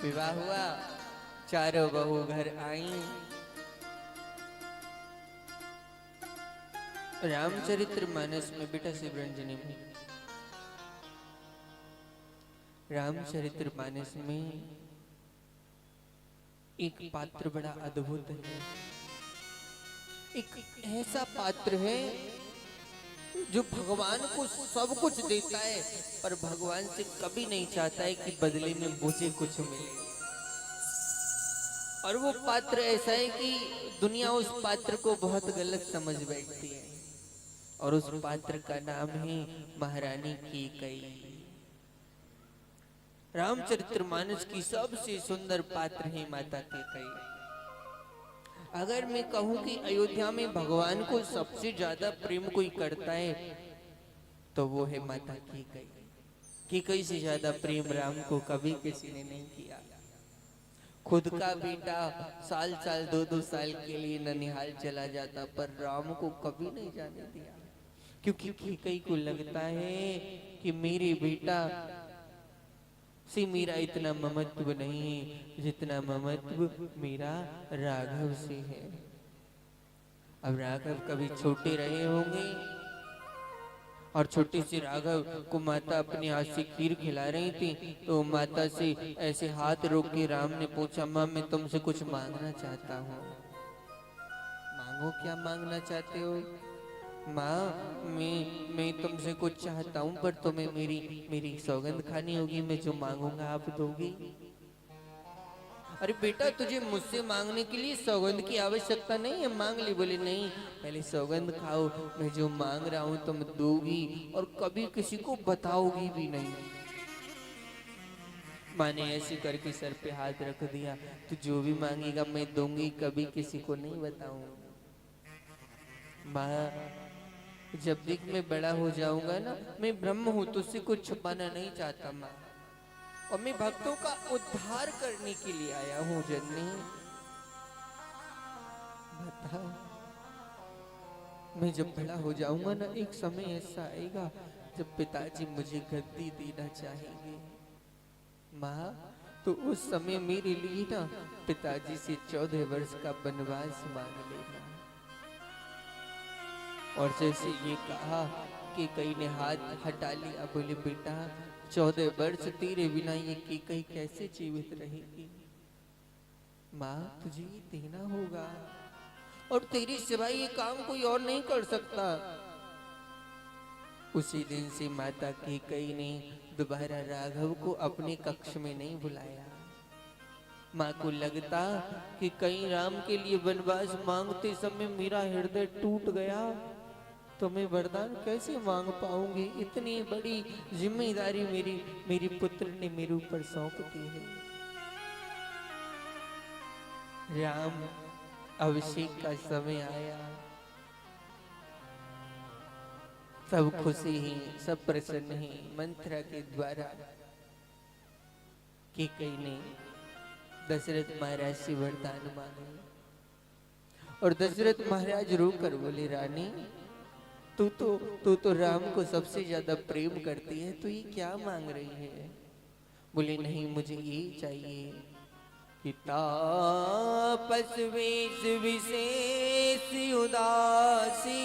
विवाह हुआ, चारों बहू घर आई। रामचरित्र मानस में बेटा शिवरंजनी में, रामचरित्र मानस में एक पात्र बड़ा अद्भुत है। एक ऐसा पात्र है जो भगवान को सब कुछ देता है, पर भगवान से कभी नहीं चाहता है कि बदले में मुझे कुछ मिले। और वो पात्र ऐसा है कि दुनिया उस पात्र को बहुत गलत समझ बैठती है। और उस पात्र का नाम है महारानी कैकेयी। रामचरितमानस की सबसे सुंदर पात्र है माता कैकेयी। अगर मैं कहूं कि अयोध्या में भगवान को सबसे ज्यादा प्रेम कोई करता है तो वो है माता कैकेयी। कैकेयी से ज्यादा प्रेम राम को कभी किसी ने नहीं किया। खुद का बेटा साल साल 2-2 साल के लिए ननिहाल चला जाता पर राम को कभी नहीं जाने दिया, क्योंकि कैकेयी को लगता है कि मेरे बेटा से मेरा इतना ममत्व नहीं है जितना ममत्व मेरा राघव से है। अब राघव कभी छोटे रहे होंगे और छोटे से राघव को माता अपने हाथ से खीर खिला रही थी, तो माता से ऐसे हाथ रोक के राम ने पूछा, माँ मैं तुमसे कुछ मांगना चाहता हूँ। मांगो, क्या मांगना चाहते हो? माँ मैं तुमसे कुछ चाहता हूँ पर तुम्हें मेरी सौगंध खानी होगी, मैं जो मांगूंगा आप दोगी। अरे बेटा तुझे मुझसे मांगने के लिए सौगंध की आवश्यकता नहीं है, मांग ली। बोले नहीं, पहले सौगंध खाओ, मैं जो मांग रहा हूँ तुम दोगी और कभी किसी को बताओगी भी नहीं। माँ ने ऐसे करके सर पे हाथ रख दिया, तू जो भी मांगेगा मैं दूंगी, कभी किसी को नहीं बताऊंगा। माँ जब तक मैं बड़ा हो जाऊंगा ना, मैं ब्रह्म हूँ, तुझसे कुछ छुपाना नहीं चाहता माँ, और मैं भक्तों का उद्धार करने के लिए आया हूँ जननी। बता, मैं जब बड़ा हो जाऊंगा ना, एक समय ऐसा आएगा जब पिताजी मुझे गद्दी देना चाहेंगे माँ, तो उस समय मेरे लिए ना पिताजी से 14 वर्ष का वनवास मांग लेना। और जैसे ये कहा कि कैकेयी ने हाथ हटा लिया, बोले बेटा 14 वर्ष तेरे बिना ये कैकेयी कैसे जीवित रहेगी? माँ तुझे ये देना होगा, और तेरे सिवाय ये काम कोई और नहीं कर सकता। उसी दिन से माता कैकेयी ने दोबारा राघव को अपने कक्ष में नहीं बुलाया। माँ को लगता कि कहीं राम के लिए वनवास मांगते समय मेरा हृदय टूट गया तो मैं वरदान कैसे मांग पाऊंगी? इतनी बड़ी जिम्मेदारी मेरी पुत्र ने मेरे ऊपर सौंप दी है। राम अभिषेक का समय आया, सब खुशी ही, सब प्रसन्न ही। मंत्रा के द्वारा कैकेयी ने दशरथ महाराज से वरदान मांगे, और दशरथ महाराज रोकर बोले, रानी तू तो राम को सबसे ज्यादा प्रेम करती है, तो ये क्या मांग रही है? बोले नहीं, मुझे ये चाहिए कि तापस वेश विशेष उदासी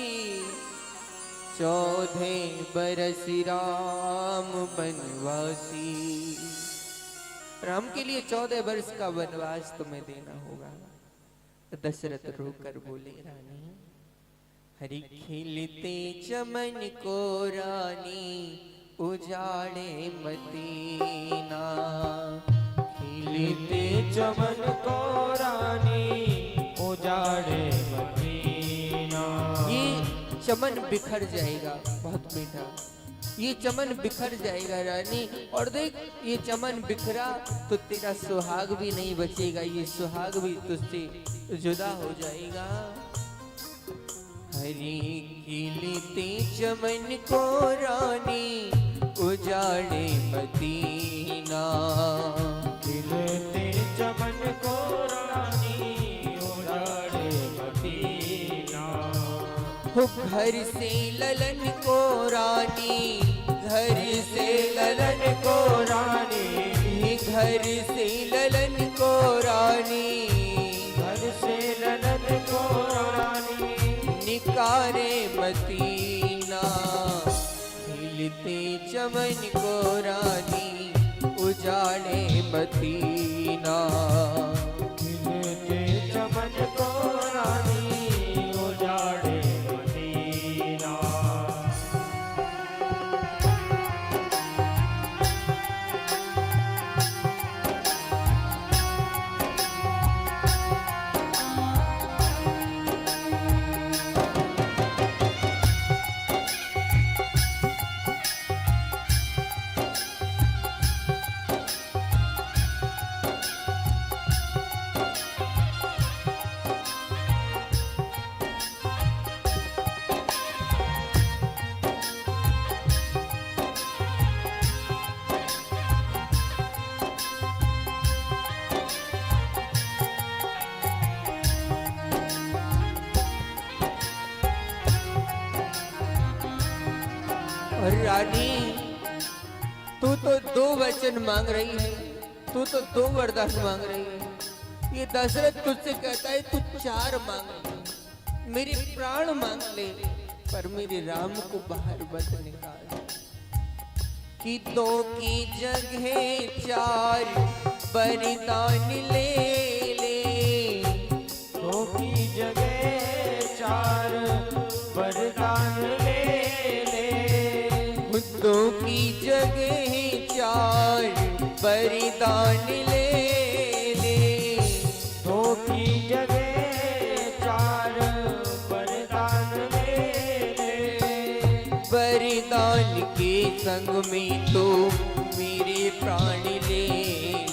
14 बरस राम वनवासी। राम के लिए 14 वर्ष का वनवास तुम्हें देना होगा। दशरथ रोकर बोले, रानी हरि खिलते चमन को रानी उजाड़े मदीना। खिलते चमन को रानी उजाड़े मदीना। ये चमन बिखर जाएगा, बहुत मीठा, ये चमन बिखर जाएगा रानी, और देख ये चमन बिखरा तो तेरा सुहाग भी नहीं बचेगा, ये सुहाग भी तुझसे जुदा हो जाएगा। हरि खिलते चमन को रानी उजाड़े मदीना। खिलते चमन को रानी उजाड़े मदीना। हो घर से ललन को रानी, घर से ललन को रानी, घर से ललन को रानी, घर से ललन को रानी निकारे मदीना। खिलते चमन को रानी उजाड़े मदीना। खिलते चमन को रानी उजाड़े मदीना। और रानी, तू तो दो वचन मांग रही है, तू तो दो वरदान मांग रही है। ये दशरथ तुझसे कहता है तू चार मांग ले, मेरे प्राण मांग ले, पर मेरे राम को बाहर मत निकाल। कि दो की जगह चार वरदान ले ले, दो की जगह चार वरदान ले ले, दो की जगह चार वरदान ले ले, दो की जगह चार वरदान ले ले, वरदान के संग में तो मेरे प्राण ले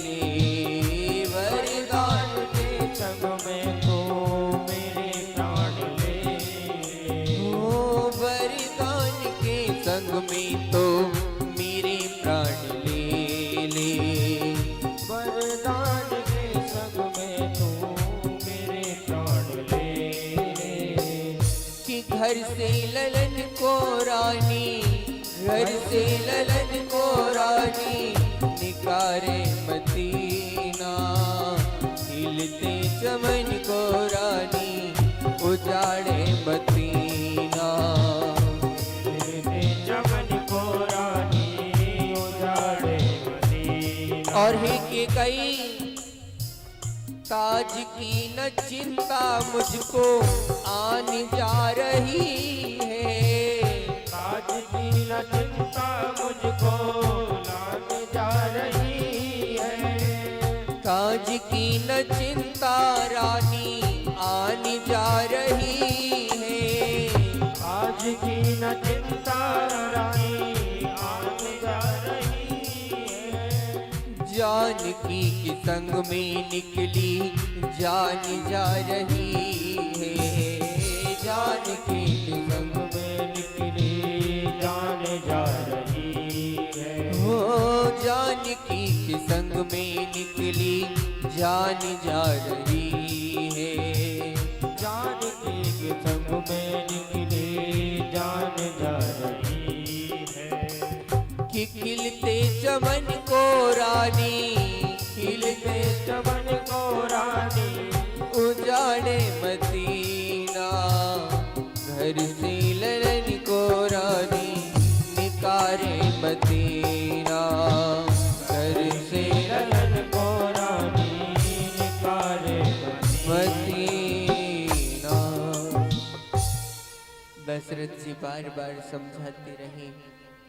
ले, वरदान के संग में तो मेरे प्राण ले ले, ओ वरदान के संग में तो मेरे प्राण ले ले। वरदान के संग में तो मेरे प्राण ले ले, कि घर से ललन को रानी, घर से ललन को रानी निकारे मदीना, खिलते चमन को रानी उजाड़े मदीना, खिलते चमन को रानी उजाड़े मदीना। और है कि कई ताज की न चिंता मुझको आन जा रही है, ताज की न चिंता मुझको लान जा रही है, ताज की न चिंता रानी आन जा रही है, आज की न चिंता रानी आन जा रही है, जानकी के संग में निकली जान जा रही है, जानकी के संग में निकली जान जा रही है, हो जानकी के संग में निकली जान जा रही है, जानकी के संग में निकली जान जा रही है, कि खिलते चमन को रानी, खिलते चमन को रानी उजाड़े मदीना, घर से ललन को रानी निकारे मदीना, घर से ललन को रानी निकाले मदीना। दशरथ जी बार बार समझाते रहे,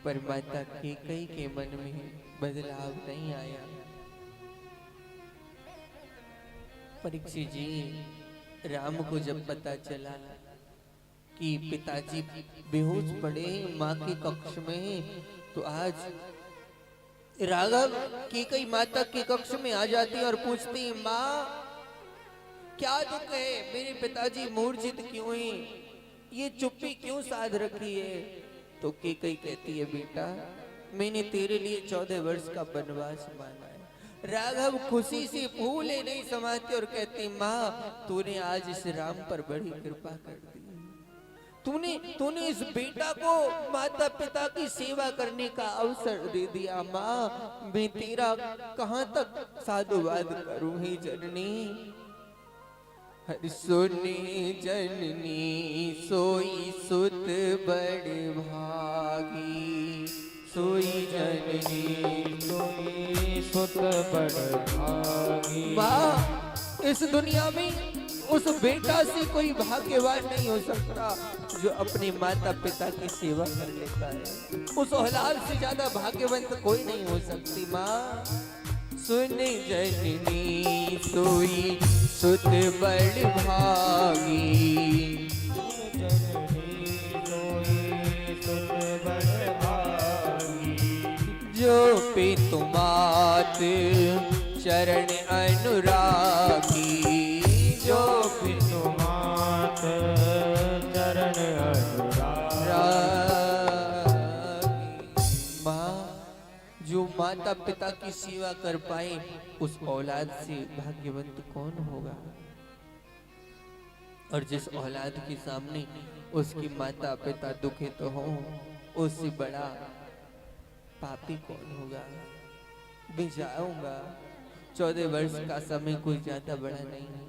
पर माता कैकेयी के मन में बदलाव नहीं आया। परीक्षित जी, राम को जब पता चला कि पिताजी बेहोश पड़े हैं माँ के कक्ष में, तो आज राघव कैकेयी माता के कक्ष में आ जाती और पूछती, माँ क्या दुख है, मेरे पिताजी मूर्छित क्यों हैं, ये चुप्पी क्यों साध रखी है? तो कैकेयी कहती है, बेटा मैंने तेरे लिए 14 वर्ष का वनवास मांगा है। राघव खुशी से फूले नहीं समाते और कहती, माँ तूने आज इस राम पर बड़ी कृपा कर दी, तूने इस बेटा को माता पिता की सेवा करने का अवसर दे दिया। माँ मैं तेरा कहाँ तक साधुवाद करूं ही जननी। हर सुने जननी सोई सुत बड़ भागी, सोई जननी सोई सुत बड़ भागी। माँ इस दुनिया में उस बेटा से कोई भाग्यवान नहीं हो सकता जो अपने माता पिता की सेवा कर लेता है। उस औलाद से ज्यादा भाग्यवंत कोई नहीं हो सकती। माँ सुन जननी सोई सुत बड़ भागी, जो पे तुमात चरण अनुरागी, जो पितुमात चरण अनुरागी। माँ जो माता पिता की सेवा कर पाए उस औलाद से भाग्यवंत कौन होगा। और जिस औलाद के सामने उसकी माता पिता दुखित हो उससे बड़ा पापी कौन होगा। मैं जाऊंगा, 14 वर्ष का समय कोई ज्यादा बड़ा नहीं है।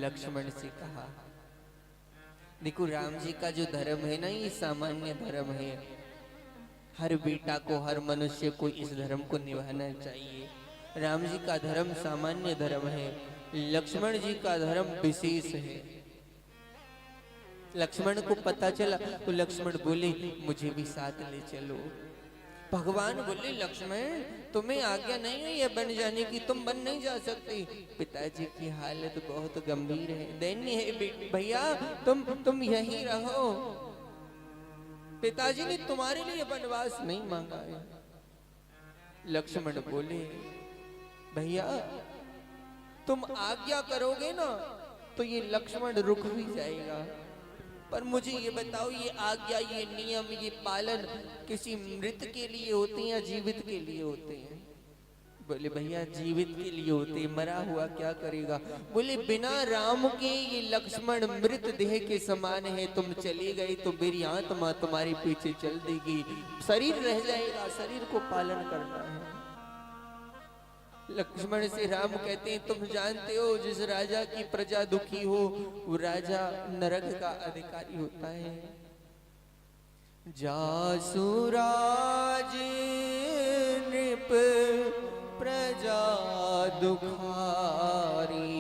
लक्ष्मण से कहा, देखो राम जी का जो धर्म है ना, ये सामान्य धर्म है। हर बेटा को, हर मनुष्य को इस धर्म को निभाना चाहिए। राम जी का धर्म सामान्य धर्म है, लक्ष्मण जी का धर्म विशेष है। लक्ष्मण को पता चला तो लक्ष्मण बोले, मुझे भी साथ ले चलो। भगवान बोले, लक्ष्मण तुम्हें आज्ञा नहीं है ये बन जाने की, तुम बन नहीं जा सकते। पिताजी की हालत बहुत गंभीर है, दैन्य है। भैया तुम यहीं रहो, पिताजी ने तुम्हारे लिए वनवास नहीं मांगा है। लक्ष्मण बोले, भैया तुम आज्ञा करोगे ना तो ये लक्ष्मण रुक भी जाएगा, पर मुझे ये बताओ, ये आज्ञा, ये नियम, ये पालन किसी मृत के लिए होते हैं या जीवित के लिए होते हैं? बोले, भैया जीवित के लिए होते, मरा हुआ क्या करेगा। बोले, बिना राम के ये लक्ष्मण मृत देह के समान है, तुम चली गई तो मेरी आत्मा तुम्हारे पीछे चल देगी, शरीर रह जाएगा, शरीर को पालन करना है। लक्ष्मण से राम कहते हैं, तुम जानते हो जिस राजा की प्रजा दुखी हो वो राजा नरक का अधिकारी होता है। जासुराज नृप प्रजा दुखारी,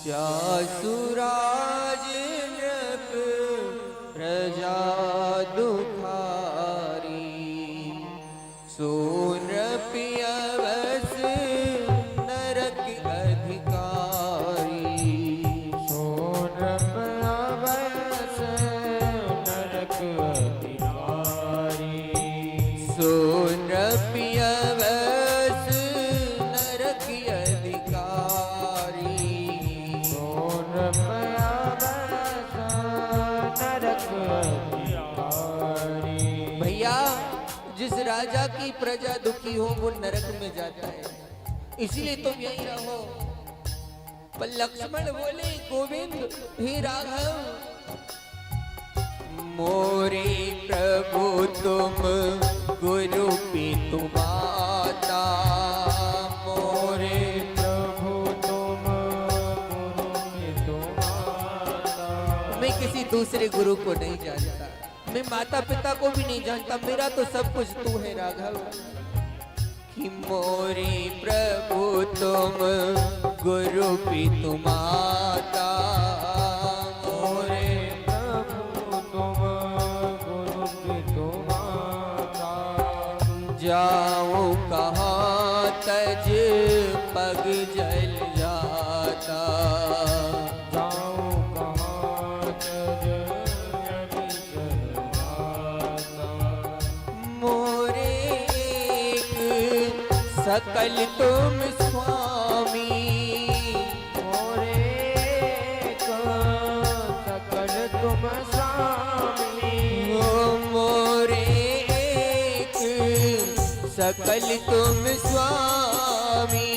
जासुराज नृप प्रजा दुखारी, सो नृप नरक अधिकारी, सो नृप नरक अधिकारी, सो नृप नरक अधिकारी, सो नृप नरक अधिकारी। भैया जिस राजा की प्रजा दुखी हो वो नरक में जाता है, इसलिए तुम यहीं रहो। पर लक्ष्मण बोले, गोविंद हे राघव, मोरे प्रभु तुम गुरु पितु माता, मोरे प्रभु तुम गुरु पितु माता। मैं किसी दूसरे गुरु को नहीं जानता, मैं माता पिता को भी नहीं जानता, मेरा तो सब कुछ तू है राघव। कि मोरे प्रभु तुम गुरु पितु माता, मोरे प्रभु तुम गुरु पितु माता। जाऊं कहाँ तज पग जल जाता, जाऊं कहाँ तज जल जाता। मोरे एक सकल तुम स्वामी, मोरे को सकल तुम स्वामी। ओ मोरे एक सकल तुम स्वामी,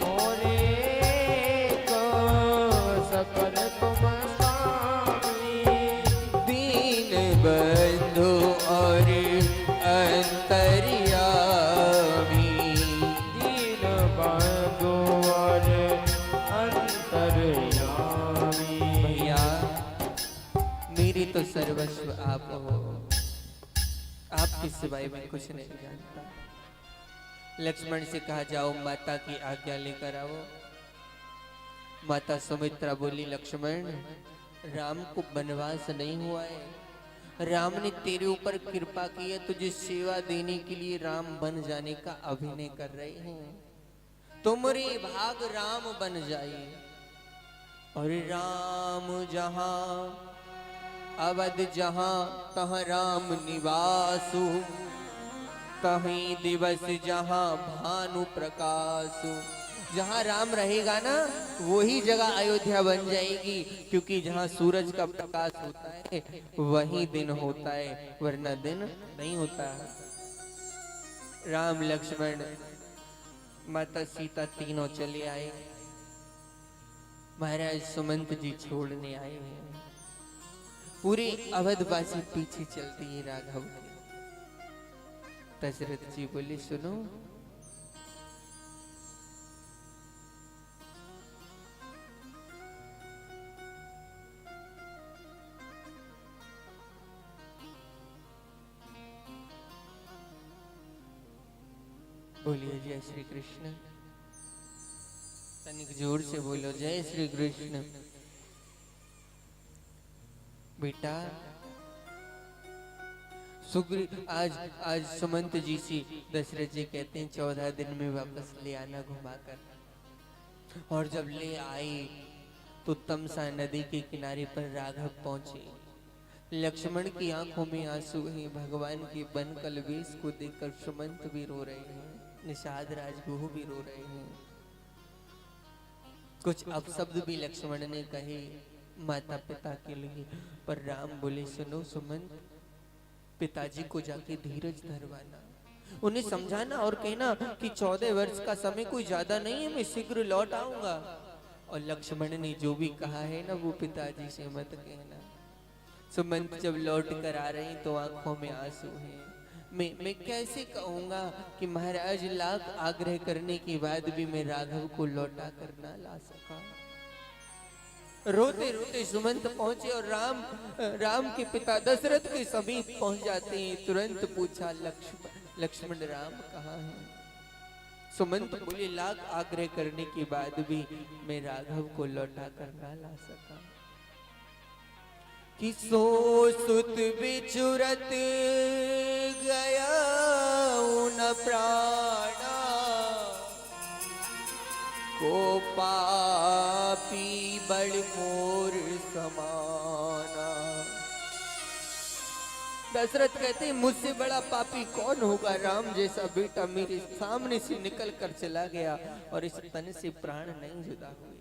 मोरे को सकल तुम स्वामी। दीन बंधु और अंतर्यामी, दीन बंधु और अंतर्यामी। भैया मेरी तो सर्वस्व आप हो, आपके सिवाय मैं कुछ नहीं जानता। लक्ष्मण से कहा, जाओ माता की आज्ञा लेकर आओ। माता सुमित्रा बोली, लक्ष्मण राम को वनवास नहीं हुआ है, राम ने तेरे ऊपर कृपा की है, तुझे सेवा देने के लिए राम बन जाने का अभिनय कर रहे हैं। तुमरे भाग राम बन जाए। और राम जहां अवध जहां तहाँ राम निवासु, कहीं दिवस जहां भानु प्रकाशु। जहां राम रहेगा ना वही जगह अयोध्या बन जाएगी, क्योंकि जहां सूरज का प्रकाश होता है वही दिन होता है, वरना दिन नहीं होता। राम लक्ष्मण माता सीता तीनों चले आए। महाराज सुमंत जी छोड़ने आए हैं। पूरे अवधवासी पीछे चलती है राघव के। दशरथ जी बोले सुनो, बोलिए जय श्री कृष्ण। तनिक जोर से बोलो जय श्री कृष्ण। बेटा सुग्रीव आज सुमंत जी से दशरथ जी कहते हैं 14 दिन में वापस ले आना घुमाकर। और जब ले आए तो तमसा नदी के किनारे पर राघव पहुंचे। लक्ष्मण की आंखों में आंसू हैं। भगवान के बन कलवेश को देखकर सुमंत भी रो रहे हैं, निषाद राजगुह भी रो रहे हैं। कुछ अपशब्द भी लक्ष्मण ने कहे माता पिता के लिए, पर राम बोले सुनो सुमंत, पिताजी को जाके धीरज धरवाना, उन्हें समझाना और कहना कि 14 वर्ष का समय कोई ज्यादा नहीं है, मैं शीघ्र लौट आऊंगा। और लक्ष्मण ने जो भी कहा है ना वो पिताजी से मत कहना। सुमंत जब लौट कर आ रहे हैं तो आंखों में आंसू हैं। मैं कैसे कहूंगा कि महाराज लाख आग्रह करने के बाद भी मैं राघव को लौटा कर ना ला सका। रोते रोते सुमंत पहुंचे और राम के पिता दशरथ के समीप पहुंच जाते हैं। तुरंत पूछा लक्ष्मण राम कहाँ है? सुमंत बोले लाख आग्रह करने के बाद भी मैं राघव को लौटा कर ना ला सका। कि सो सुत बिछुरत गया न प्राणा, को पापी बड़ मोर समाना। दशरथ कहते हैं मुझसे बड़ा पापी कौन होगा? राम जैसा बेटा मेरे सामने से निकल कर चला गया और इस तन से प्राण नहीं जुदा हुए।